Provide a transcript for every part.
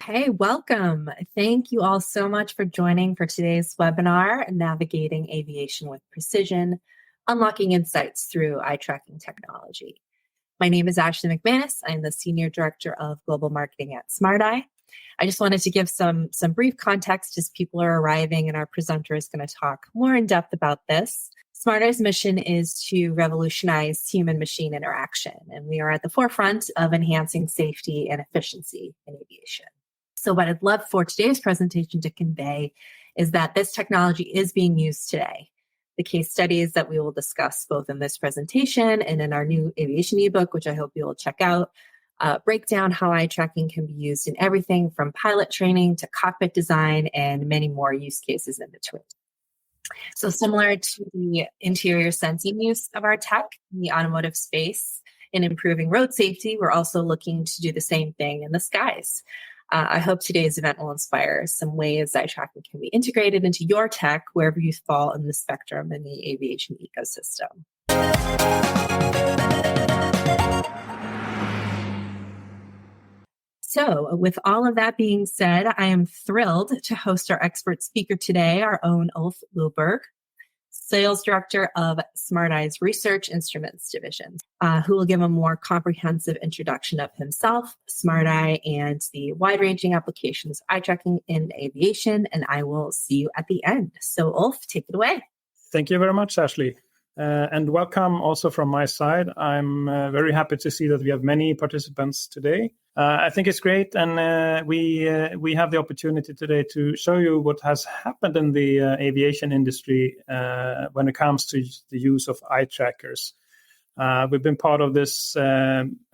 Okay, welcome. Thank you all so much for joining for today's webinar, Navigating Aviation with Precision, Unlocking Insights Through Eye Tracking Technology. My name is Ashley McManus. I'm the Senior Director of Global Marketing at SmartEye. I just wanted to give some brief context as people are arriving, and our presenter is going to talk more in depth about this. SmartEye's mission is to revolutionize human-machine interaction, and we are at the forefront of enhancing safety and efficiency in aviation. So what I'd love for today's presentation to convey is that this technology is being used today. The case studies that we will discuss both in this presentation and in our new aviation ebook, which I hope you will check out, break down how eye tracking can be used in everything from pilot training to cockpit design and many more use cases in between. So similar to the interior sensing use of our tech in the automotive space in improving road safety, we're also looking to do the same thing in the skies. I hope today's event will inspire some ways eye tracking can be integrated into your tech wherever you fall in the spectrum in the aviation ecosystem. So with all of that being said, I am thrilled to host our expert speaker today, our own Ulf Luberg, Sales Director of SmartEye's Research Instruments Division, who will give a more comprehensive introduction of himself, SmartEye, and the wide-ranging applications of eye tracking in aviation, and I will see you at the end. So Ulf, take it away. Thank you very much, Ashley. And welcome also from my side. I'm very happy to see that we have many participants today. I think it's great, and we have the opportunity today to show you what has happened in the aviation industry when it comes to the use of eye trackers. We've been part of this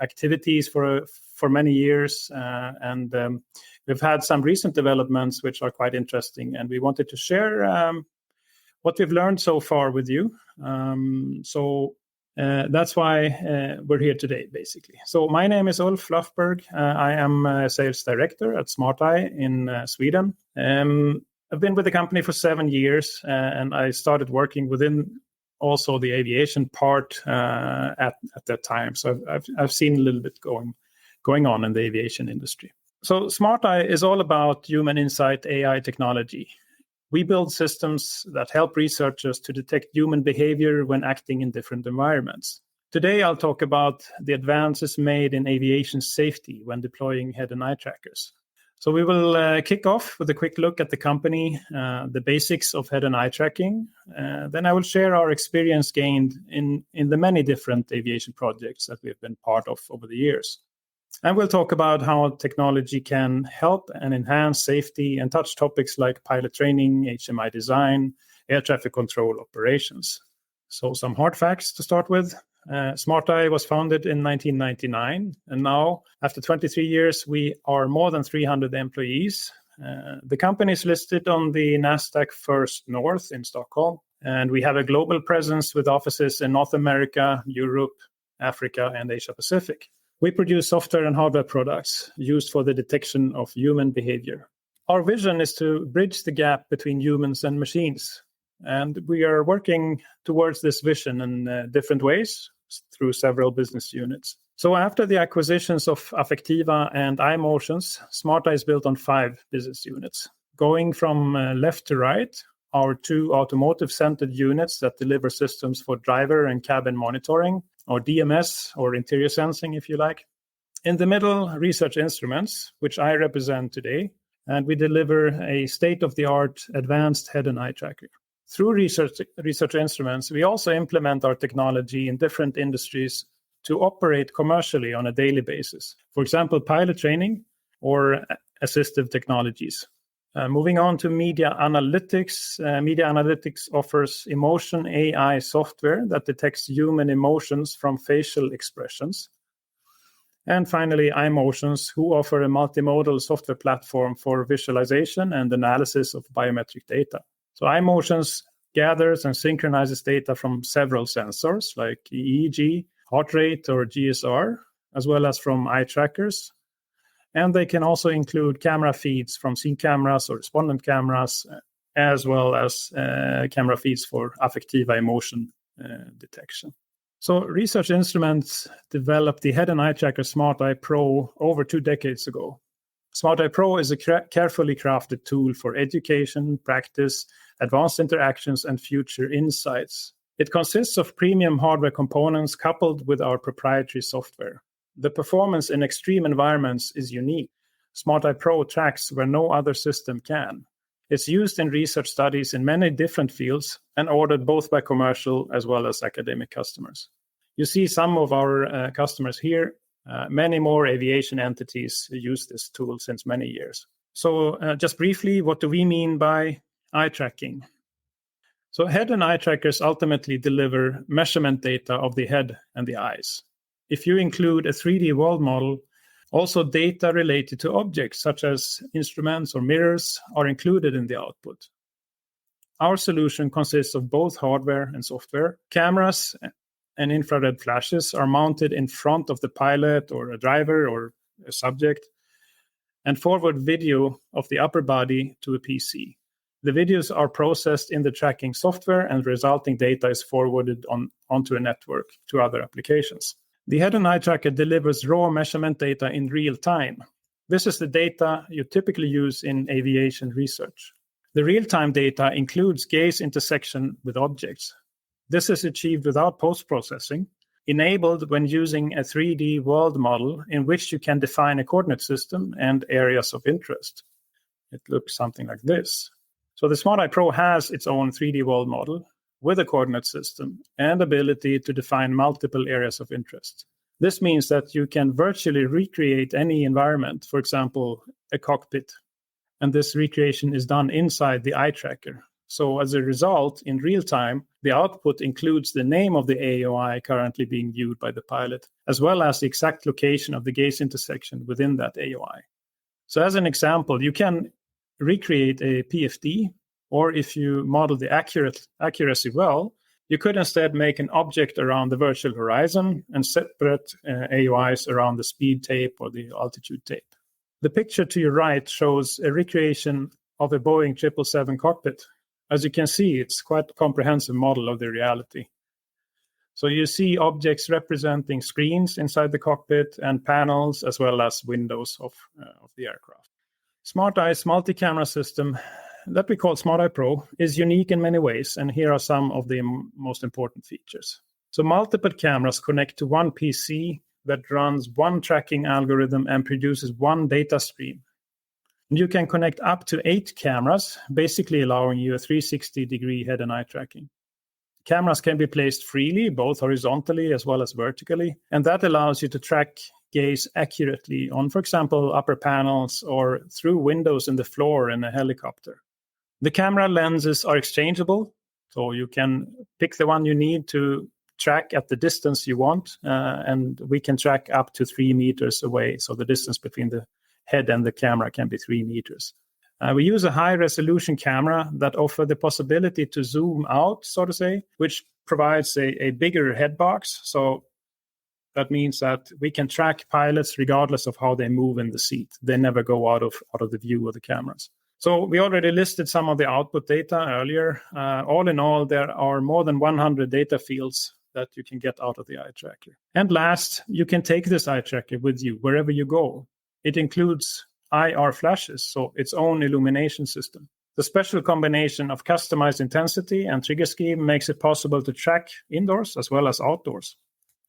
activities for many years, and we've had some recent developments which are quite interesting, and we wanted to share what we've learned so far with you. That's why we're here today, basically. So my name is Ulf Löfberg. I am a sales director at SmartEye in Sweden. I've been with the company for 7 years, and I started working within also the aviation part at that time. So I've seen a little bit going on in the aviation industry. So SmartEye is all about human insight AI technology. We build systems that help researchers to detect human behavior when acting in different environments. Today, I'll talk about the advances made in aviation safety when deploying head and eye trackers. So we will kick off with a quick look at the company, the basics of head and eye tracking. Then I will share our experience gained in the many different aviation projects that we've been part of over the years. And we'll talk about how technology can help and enhance safety and touch topics like pilot training, HMI design, air traffic control operations. So some hard facts to start with. SmartEye was founded in 1999, and now, after 23 years, we are more than 300 employees. The company is listed on the Nasdaq First North in Stockholm, and we have a global presence with offices in North America, Europe, Africa, and Asia Pacific. We produce software and hardware products used for the detection of human behavior. Our vision is to bridge the gap between humans and machines, and we are working towards this vision in different ways through several business units. So after the acquisitions of Affectiva and iMotions, SmartEye is built on 5 business units. Going from left to right, our 2 automotive-centered units that deliver systems for driver and cabin monitoring, or DMS, or interior sensing, if you like. In the middle, research instruments, which I represent today, and we deliver a state-of-the-art advanced head and eye tracker. Through research instruments, we also implement our technology in different industries to operate commercially on a daily basis. For example, pilot training or assistive technologies. Moving on to media analytics. Media analytics offers emotion AI software that detects human emotions from facial expressions. And finally, iMotions, who offer a multimodal software platform for visualization and analysis of biometric data. So iMotions gathers and synchronizes data from several sensors like EEG, heart rate, or GSR, as well as from eye trackers. And they can also include camera feeds from scene cameras or respondent cameras, as well as camera feeds for Affectiva emotion detection. So Research Instruments developed the head and eye tracker SmartEye Pro over 2 decades ago. Smart Eye Pro is a carefully crafted tool for education, practice, advanced interactions, and future insights. It consists of premium hardware components coupled with our proprietary software. The performance in extreme environments is unique. Smart Eye Pro tracks where no other system can. It's used in research studies in many different fields and ordered both by commercial as well as academic customers. You see some of our customers here. Many more aviation entities use this tool since many years. So just briefly, what do we mean by eye tracking? So head and eye trackers ultimately deliver measurement data of the head and the eyes. If you include a 3D world model, also data related to objects such as instruments or mirrors are included in the output. Our solution consists of both hardware and software. Cameras and infrared flashes are mounted in front of the pilot or a driver or a subject and forward video of the upper body to a PC. The videos are processed in the tracking software and resulting data is forwarded onto a network to other applications. The head and eye tracker delivers raw measurement data in real time. This is the data you typically use in aviation research. The real-time data includes gaze intersection with objects. This is achieved without post-processing, enabled when using a 3D world model in which you can define a coordinate system and areas of interest. It looks something like this. So the Smart Eye Pro has its own 3D world model with a coordinate system and ability to define multiple areas of interest. This means that you can virtually recreate any environment, for example, a cockpit, and this recreation is done inside the eye tracker. So as a result, in real time, the output includes the name of the AOI currently being viewed by the pilot, as well as the exact location of the gaze intersection within that AOI. So as an example, you can recreate a PFD, or if you model the accuracy well, you could instead make an object around the virtual horizon and separate AOIs around the speed tape or the altitude tape. The picture to your right shows a recreation of a Boeing 777 cockpit. As you can see, it's quite a comprehensive model of the reality. So you see objects representing screens inside the cockpit and panels as well as windows of the aircraft. Smart Eye's multi-camera system that we call Smart Eye Pro is unique in many ways, and here are some of the most important features. So multiple cameras connect to one PC that runs one tracking algorithm and produces one data stream. And you can connect up to 8 cameras, basically allowing you a 360-degree head and eye tracking. Cameras can be placed freely, both horizontally as well as vertically, and that allows you to track gaze accurately on, for example, upper panels or through windows in the floor in a helicopter. The camera lenses are exchangeable, so you can pick the one you need to track at the distance you want, and we can track up to 3 meters away, so the distance between the head and the camera can be 3 meters. We use a high-resolution camera that offers the possibility to zoom out, so to say, which provides a bigger head box. So that means that we can track pilots regardless of how they move in the seat. They never go out of the view of the cameras. So we already listed some of the output data earlier. All in all, there are more than 100 data fields that you can get out of the eye tracker. And last, you can take this eye tracker with you wherever you go. It includes IR flashes, so its own illumination system. The special combination of customized intensity and trigger scheme makes it possible to track indoors as well as outdoors.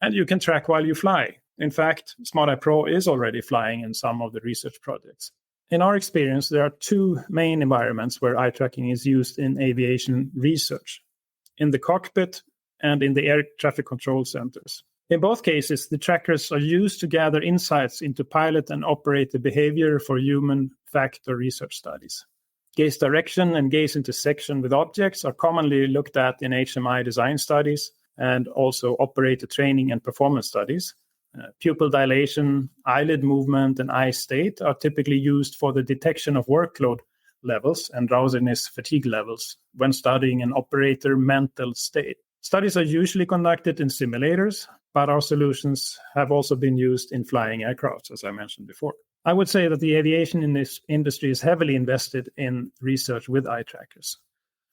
And you can track while you fly. In fact, Smart Eye Pro is already flying in some of the research projects. In our experience, there are 2 main environments where eye tracking is used in aviation research: in the cockpit and in the air traffic control centers. In both cases, the trackers are used to gather insights into pilot and operator behavior for human factor research studies. Gaze direction and gaze intersection with objects are commonly looked at in HMI design studies and also operator training and performance studies. Pupil dilation, eyelid movement, and eye state are typically used for the detection of workload levels and drowsiness fatigue levels when studying an operator mental state. Studies are usually conducted in simulators, but our solutions have also been used in flying aircraft, as I mentioned before. I would say that the aviation industry is heavily invested in research with eye trackers.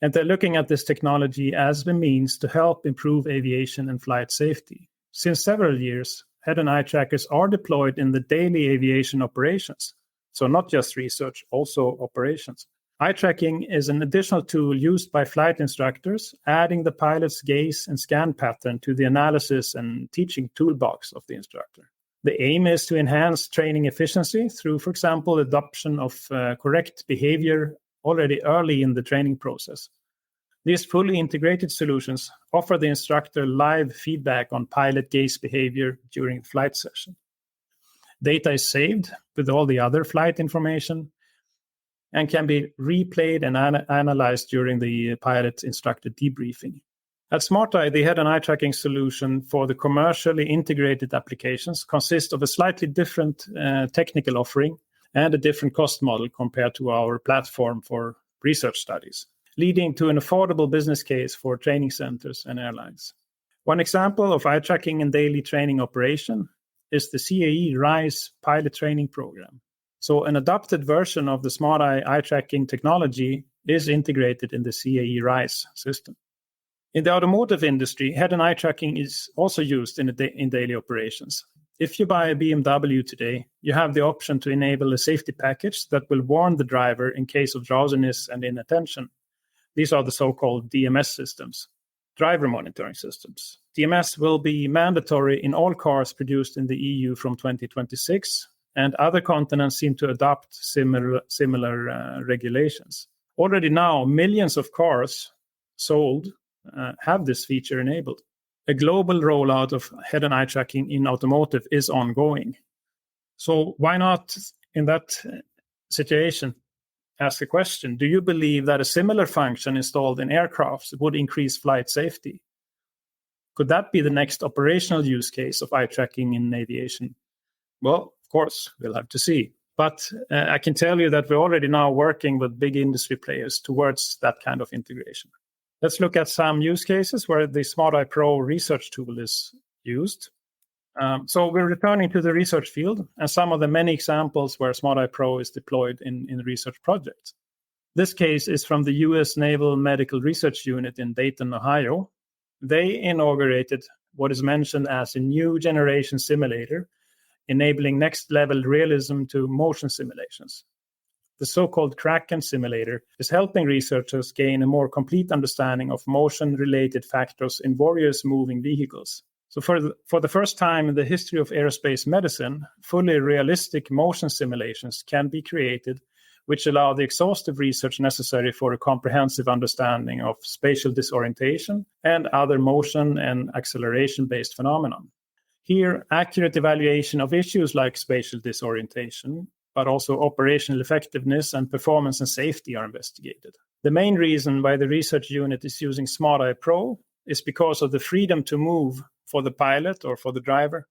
And they're looking at this technology as the means to help improve aviation and flight safety. Since several years, head and eye trackers are deployed in the daily aviation operations. So not just research, also operations. Eye tracking is an additional tool used by flight instructors, adding the pilot's gaze and scan pattern to the analysis and teaching toolbox of the instructor. The aim is to enhance training efficiency through, for example, adoption of correct behavior already early in the training process. These fully integrated solutions offer the instructor live feedback on pilot gaze behavior during the flight session. Data is saved with all the other flight information and can be replayed and analyzed during the pilot instructor debriefing. At SmartEye, they had an eye tracking solution for the commercially integrated applications, consist of a slightly different technical offering and a different cost model compared to our platform for research studies, leading to an affordable business case for training centers and airlines. One example of eye tracking in daily training operation is the CAE RISE pilot training program. So an adapted version of the SmartEye eye tracking technology is integrated in the CAE RISE system. In the automotive industry, head and eye tracking is also used in daily operations. If you buy a BMW today, you have the option to enable a safety package that will warn the driver in case of drowsiness and inattention. These are the so-called DMS systems, driver monitoring systems. DMS will be mandatory in all cars produced in the EU from 2026, and other continents seem to adopt similar regulations. Already now, millions of cars sold have this feature enabled. A global rollout of head and eye tracking in automotive is ongoing. So why not, in that situation, ask a question? Do you believe that a similar function installed in aircrafts would increase flight safety? Could that be the next operational use case of eye tracking in aviation? Well, of course, we'll have to see. But I can tell you that we're already now working with big industry players towards that kind of integration. Let's look at some use cases where the SmartEye Pro research tool is used. So we're returning to the research field and some of the many examples where SmartEye Pro is deployed in research projects. This case is from the U.S. Naval Medical Research Unit in Dayton, Ohio. They inaugurated what is mentioned as a new generation simulator, enabling next-level realism to motion simulations. The so-called Kraken simulator is helping researchers gain a more complete understanding of motion-related factors in various moving vehicles. So for the first time in the history of aerospace medicine, fully realistic motion simulations can be created, which allow the exhaustive research necessary for a comprehensive understanding of spatial disorientation and other motion and acceleration-based phenomena. Here, accurate evaluation of issues like spatial disorientation, but also operational effectiveness and performance and safety are investigated. The main reason why the research unit is using SmartEye Pro is because of the freedom to move for the pilot or for the driver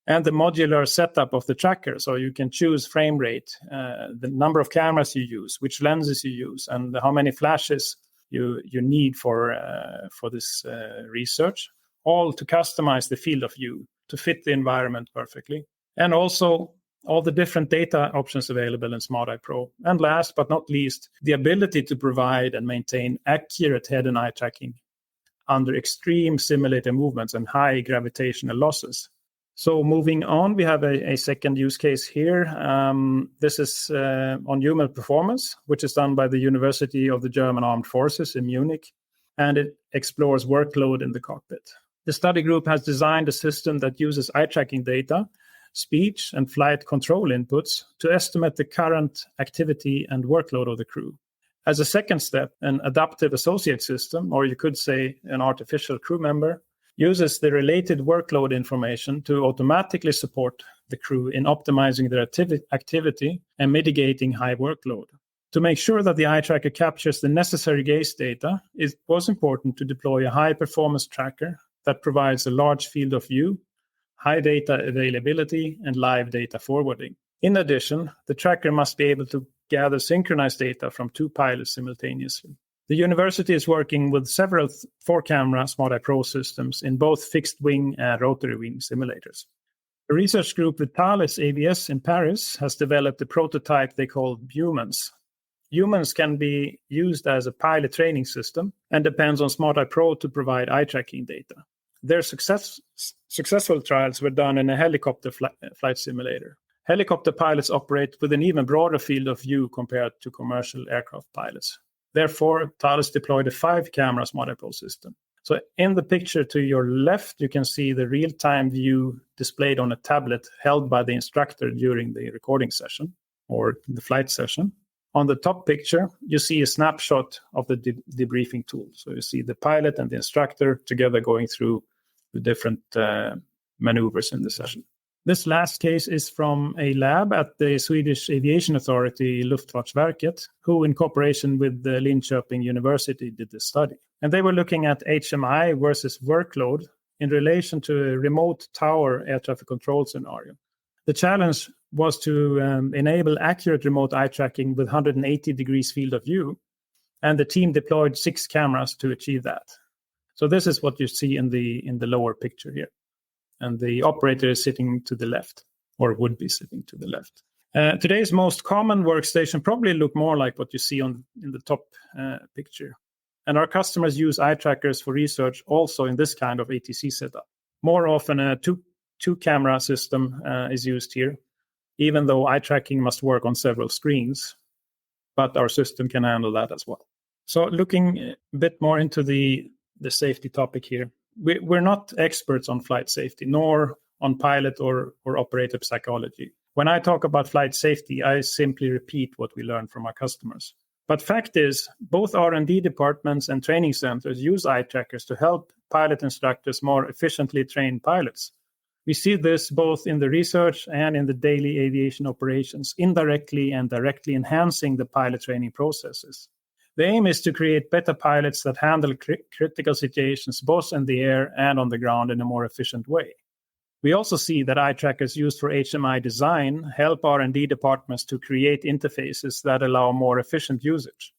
and the modular setup of the tracker. So you can choose frame rate, the number of cameras you use, which lenses you use, and how many flashes you need for this research, all to customize the field of view to fit the environment perfectly. And also all the different data options available in SmartEye Pro. And last but not least, the ability to provide and maintain accurate head and eye tracking under extreme simulator movements and high gravitational losses. So moving on, we have a second use case here. This is on human performance, which is done by the University of the German Armed Forces in Munich, and it explores workload in the cockpit. The study group has designed a system that uses eye tracking data, speech and flight control inputs to estimate the current activity and workload of the crew. As a second step, an adaptive associate system, or you could say an artificial crew member, uses the related workload information to automatically support the crew in optimizing their activity and mitigating high workload. To make sure that the eye tracker captures the necessary gaze data, it was important to deploy a high-performance tracker that provides a large field of view, high data availability, and live data forwarding. In addition, the tracker must be able to gather synchronized data from two pilots simultaneously. The university is working with several 4-camera SmartEye Pro systems in both fixed-wing and rotary-wing simulators. A research group with Thales AVS in Paris has developed a prototype they call Humans. Humans can be used as a pilot training system and depends on SmartEye Pro to provide eye tracking data. Their successful trials were done in a helicopter flight simulator. Helicopter pilots operate with an even broader field of view compared to commercial aircraft pilots. Therefore, Thales deployed a 5 cameras monopole system. So in the picture to your left, you can see the real-time view displayed on a tablet held by the instructor during the recording session or the flight session. On the top picture, you see a snapshot of the debriefing tool. So you see the pilot and the instructor together going through the different maneuvers in the session. This last case is from a lab at the Swedish Aviation Authority, Luftfartsverket, who in cooperation with the Linköping University did this study. And they were looking at HMI versus workload in relation to a remote tower air traffic control scenario. The challenge was to enable accurate remote eye tracking with 180 degrees field of view, and the team deployed 6 cameras to achieve that. So this is what you see in the lower picture here. And the operator is sitting to the left, or would be sitting to the left. Today's most common workstation probably look more like what you see in the top picture. And our customers use eye trackers for research also in this kind of ATC setup. More often, a two-camera system is used here, even though eye tracking must work on several screens. But our system can handle that as well. So looking a bit more into the safety topic here. We're not experts on flight safety, nor on pilot or operator psychology. When I talk about flight safety, I simply repeat what we learn from our customers. But fact is, both R&D departments and training centers use eye trackers to help pilot instructors more efficiently train pilots. We see this both in the research and in the daily aviation operations, indirectly and directly enhancing the pilot training processes. The aim is to create better pilots that handle critical situations both in the air and on the ground in a more efficient way. We also see that eye trackers used for HMI design help R&D departments to create interfaces that allow more efficient usage.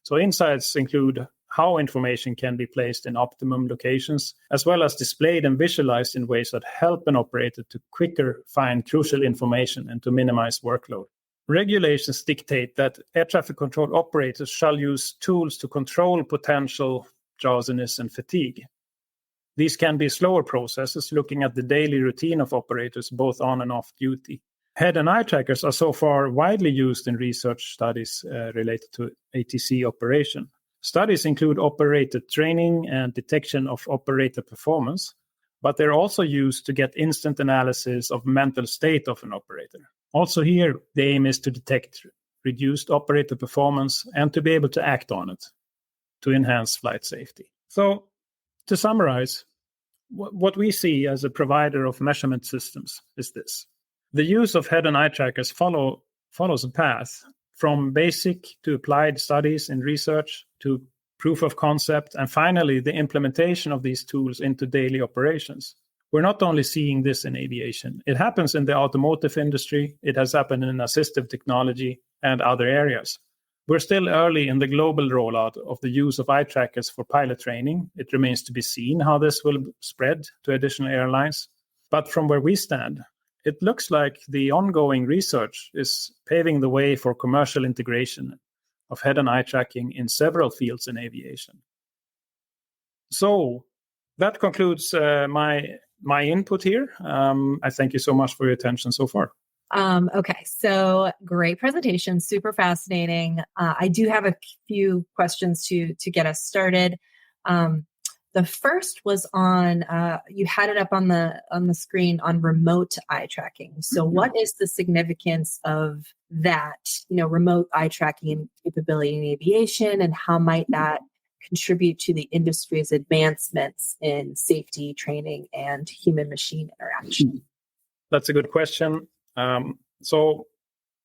So insights include how information can be placed in optimum locations, as well as displayed and visualized in ways that help an operator to quicker find crucial information and to minimize workload. Regulations dictate that air traffic control operators shall use tools to control potential drowsiness and fatigue. These can be slower processes looking at the daily routine of operators both on and off duty. Head and eye trackers are so far widely used in research studies related to ATC operation. Studies include operator training and detection of operator performance, but they're also used to get instant analysis of mental state of an operator. Also here, the aim is to detect reduced operator performance and to be able to act on it to enhance flight safety. So, to summarize, what we see as a provider of measurement systems is this. The use of head and eye trackers follows a path from basic to applied studies in research to proof of concept, and finally, the implementation of these tools into daily operations. We're not only seeing this in aviation. It happens in the automotive industry. It has happened in assistive technology and other areas. We're still early in the global rollout of the use of eye trackers for pilot training. It remains to be seen how this will spread to additional airlines. But from where we stand, it looks like the ongoing research is paving the way for commercial integration of head and eye tracking in several fields in aviation. So that concludes my input here. I thank you so much for your attention so far. Okay, so great presentation, super fascinating. I do have a few questions to get us started. The first was on you had it up on the screen on remote eye tracking. So, what is the significance of that? Remote eye tracking capability in aviation, and how might that contribute to the industry's advancements in safety training and human-machine interaction? That's a good question. So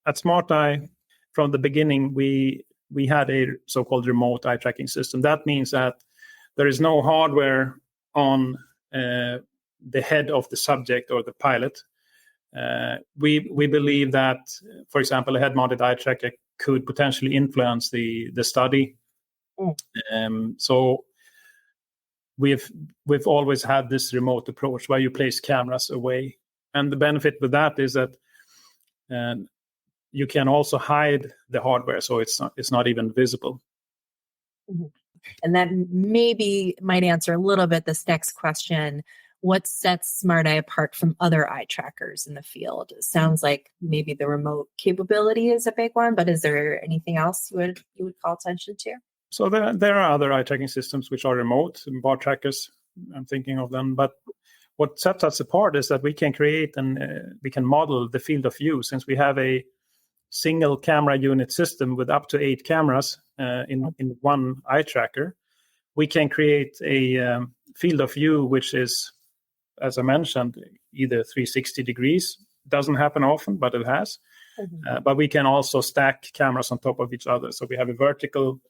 at SmartEye, from the beginning, we had a so-called remote eye tracking system. That means that there is no hardware on the head of the subject or the pilot. We believe that, for example, a head-mounted eye tracker could potentially influence the study. So we've always had this remote approach where you place cameras away. And the benefit with that is that you can also hide the hardware, so it's not even visible. And that maybe might answer a little bit this next question. what sets Smart Eye apart from other eye trackers in the field? It sounds like maybe the remote capability is a big one, but is there anything else you would call attention to? So there are other eye tracking systems which are remote, bar trackers. I'm thinking of them, but what sets us apart is that we can create and we can model the field of view, since we have a single camera unit system with up to 8 cameras in one eye tracker. We can create a field of view which is, as I mentioned, either 360 degrees. Doesn't happen often, but it has. But we can also stack cameras on top of each other. So we have a vertical,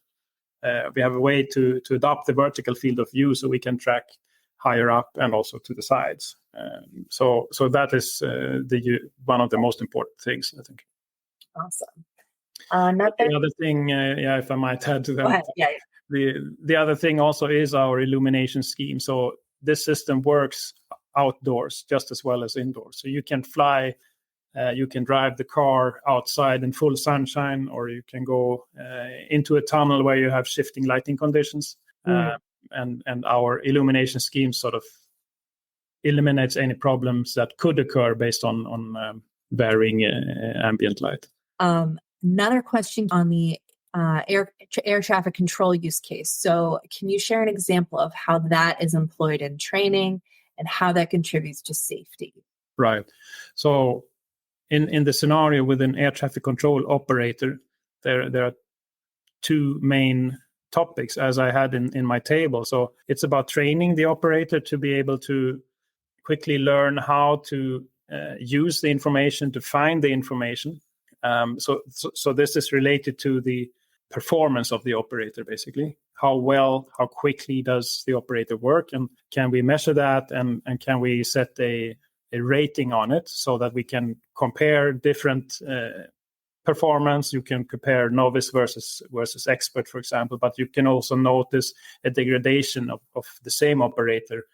we have a way to adopt the vertical field of view, so we can track higher up and also to the sides. So that is one of the most important things, I think. Awesome. The other thing, if I might add to that. Go ahead. Yeah. The other thing also is our illumination scheme. So this system works outdoors just as well as indoors. So you can fly, you can drive the car outside in full sunshine, or you can go into a tunnel where you have shifting lighting conditions. And our illumination scheme sort of eliminates any problems that could occur based on varying ambient light. Another question on the air traffic control use case. So can you share an example of how that is employed in training and how that contributes to safety? Right. So in the scenario with an air traffic control operator, there are 2 main topics, as I had in my table. So it's about training the operator to be able to quickly learn how to use the information, to find the information. So this is related to the performance of the operator, basically. How quickly does the operator work, and can we measure that, and can we set a rating on it so that we can compare different performance. You can compare novice versus expert, for example, but you can also notice a degradation of the same operator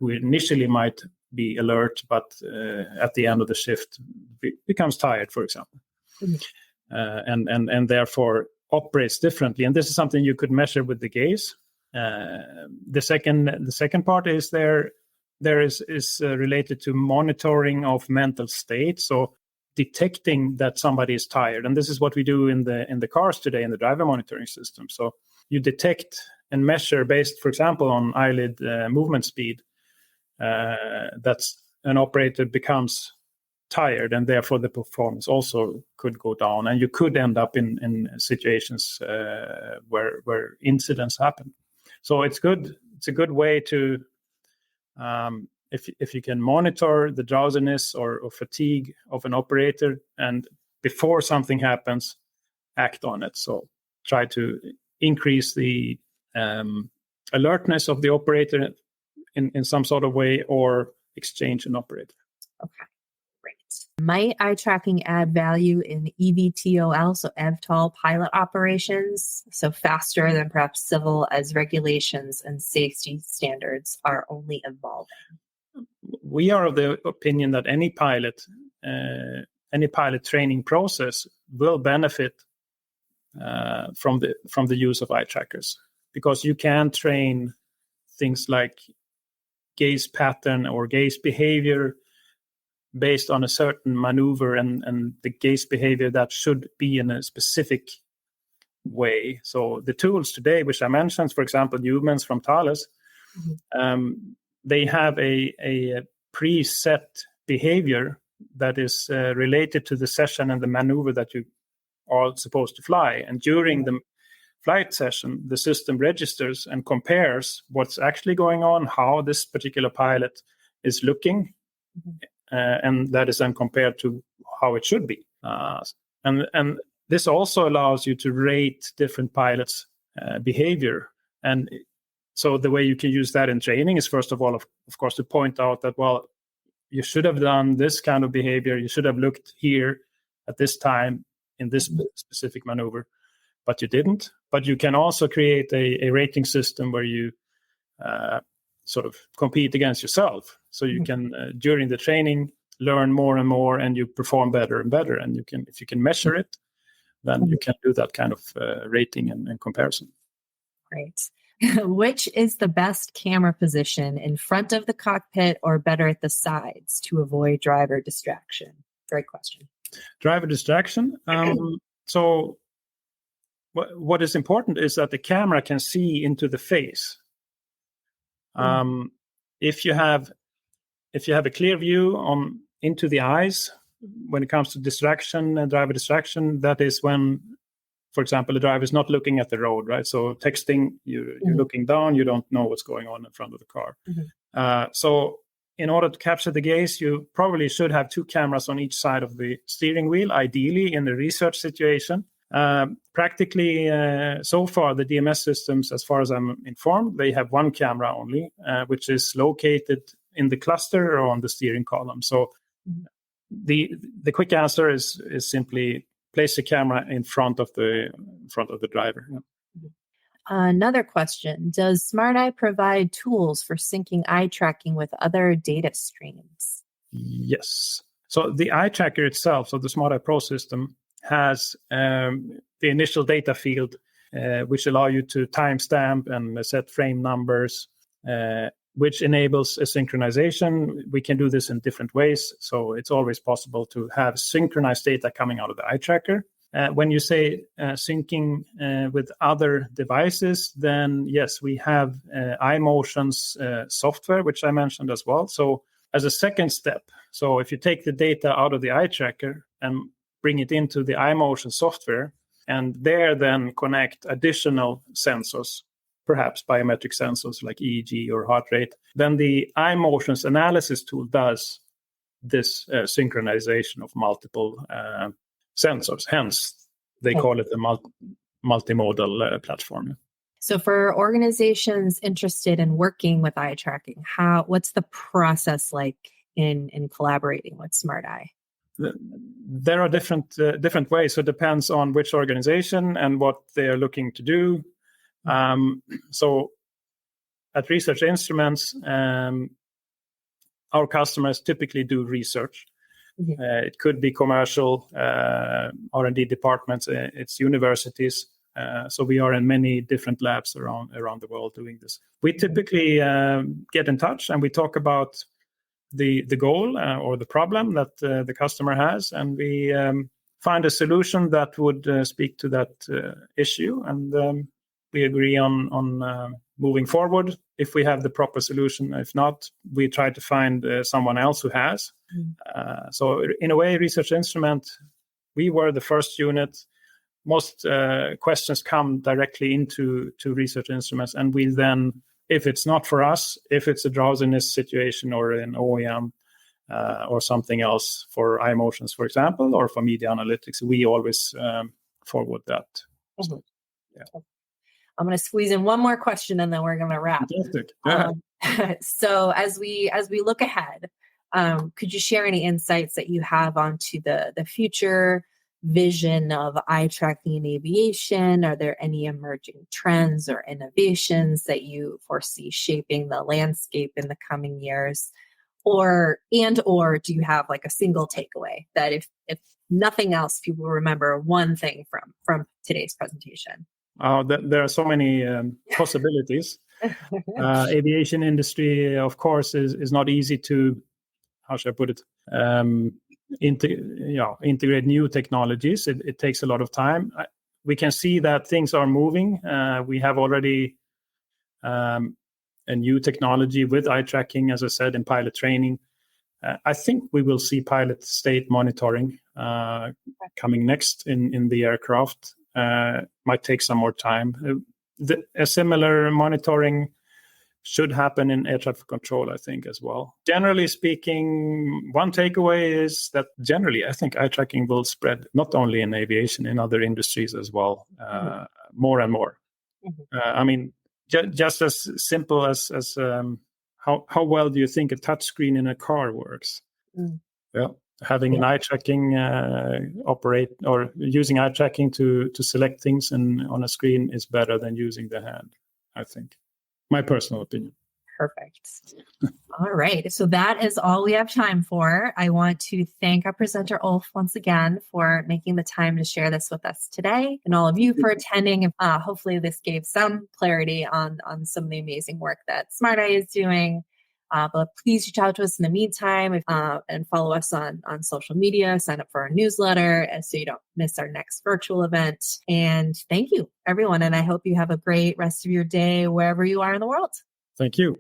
who initially might be alert, but at the end of the shift becomes tired, for example, and therefore operates differently. And this is something you could measure with the gaze. The second part is there is related to monitoring of mental state. So detecting that somebody is tired, and this is what we do in the cars today in the driver monitoring system. So you detect and measure based, for example, on eyelid movement speed. That's an operator becomes tired, and therefore the performance also could go down, and you could end up in situations where incidents happen. So it's good. It's a good way to if you can monitor the drowsiness or fatigue of an operator, and before something happens, act on it. So try to increase the alertness of the operator in some sort of way, or exchange an operator. Okay, great. Might eye tracking add value in EVTOL, so EVTOL pilot operations, so faster than perhaps civil, as regulations and safety standards are only evolving? We are of the opinion that any pilot training process will benefit from the use of eye trackers, because you can train things like gaze pattern or gaze behavior based on a certain maneuver and the gaze behavior that should be in a specific way. So the tools today, which I mentioned, for example, Humans from Thales, they have a preset behavior that is related to the session and the maneuver that you are supposed to fly. And during the flight session, the system registers and compares what's actually going on, how this particular pilot is looking, and that is then compared to how it should be. And this also allows you to rate different pilots' behavior. And so the way you can use that in training is, first of all, of course, to point out that, well, you should have done this kind of behavior. You should have looked here at this time in this specific maneuver, but you didn't. But you can also create a rating system where you sort of compete against yourself. So you can, during the training, learn more and more, and you perform better and better. And you can, if you can measure it, then you can do that kind of rating and comparison. Great. Which is the best camera position, in front of the cockpit or better at the sides to avoid driver distraction? Great question. Driver distraction. So what is important is that the camera can see into the face. If you have a clear view into the eyes, when it comes to distraction and driver distraction, that is when, for example, the driver is not looking at the road, right? So texting, you're looking down, you don't know what's going on in front of the car. So in order to capture the gaze, you probably should have 2 cameras on each side of the steering wheel, ideally in the research situation. Practically, so far, the DMS systems, as far as I'm informed, they have 1 camera only, which is located in the cluster or on the steering column. So the quick answer is simply place the camera in front of the driver. Another question: does SmartEye provide tools for syncing eye tracking with other data streams? Yes. So the eye tracker itself, so the SmartEye Pro system, has the initial data field, which allow you to timestamp and set frame numbers, which enables a synchronization. We can do this in different ways, so it's always possible to have synchronized data coming out of the eye tracker. When you say syncing with other devices, then yes, we have iMotion's software, which I mentioned as well. So as a second step, so if you take the data out of the eye tracker and bring it into the iMotion software, and there then connect additional sensors, perhaps biometric sensors like EEG or heart rate, then the iMotion's analysis tool does this synchronization of multiple sensors. Hence, they call it a multimodal platform. So for organizations interested in working with eye tracking, what's the process like in collaborating with SmartEye? There are different ways. So it depends on which organization and what they are looking to do. So at Research Instruments, our customers typically do research. It could be commercial, R&D departments, it's universities. So we are in many different labs around the world doing this. We typically get in touch and we talk about the goal or the problem that the customer has, and we find a solution that would speak to that issue, and we agree on moving forward if we have the proper solution. If not, we try to find someone else who has. So in a way, Research Instrument, we were the first unit. Most questions come directly into Research Instruments, and we then, if it's not for us, if it's a drowsiness situation or an OEM or something else for iMotions, for example, or for media analytics, we always forward that. So, yeah. I'm going to squeeze in one more question and then we're going to wrap. So as we look ahead, could you share any insights that you have onto the future vision of eye tracking in aviation? Are there any emerging trends or innovations that you foresee shaping the landscape in the coming years? Or do you have like a single takeaway that if nothing else, people remember one thing from today's presentation? There are so many possibilities. Aviation industry, of course, is not easy to, how should I put it, integrate new technologies. It takes a lot of time. We can see that things are moving. We have already a new technology with eye tracking, as I said, in pilot training. I think we will see pilot state monitoring coming next in the aircraft. Might take some more time. A similar monitoring should happen in air traffic control, I think, as well. Generally speaking, one takeaway is that generally, I think eye tracking will spread not only in aviation, in other industries as well, more and more. I mean, just as simple as how well do you think a touchscreen in a car works? Well, having an eye tracking operate or using eye tracking to select things on a screen is better than using the hand, I think. My personal opinion. Perfect. All right. So that is all we have time for. I want to thank our presenter, Ulf, once again for making the time to share this with us today, and all of you for attending. Hopefully this gave some clarity on some of the amazing work that Smart Eye is doing. But please reach out to us in the meantime and follow us on social media, sign up for our newsletter so you don't miss our next virtual event. And thank you, everyone. And I hope you have a great rest of your day wherever you are in the world. Thank you.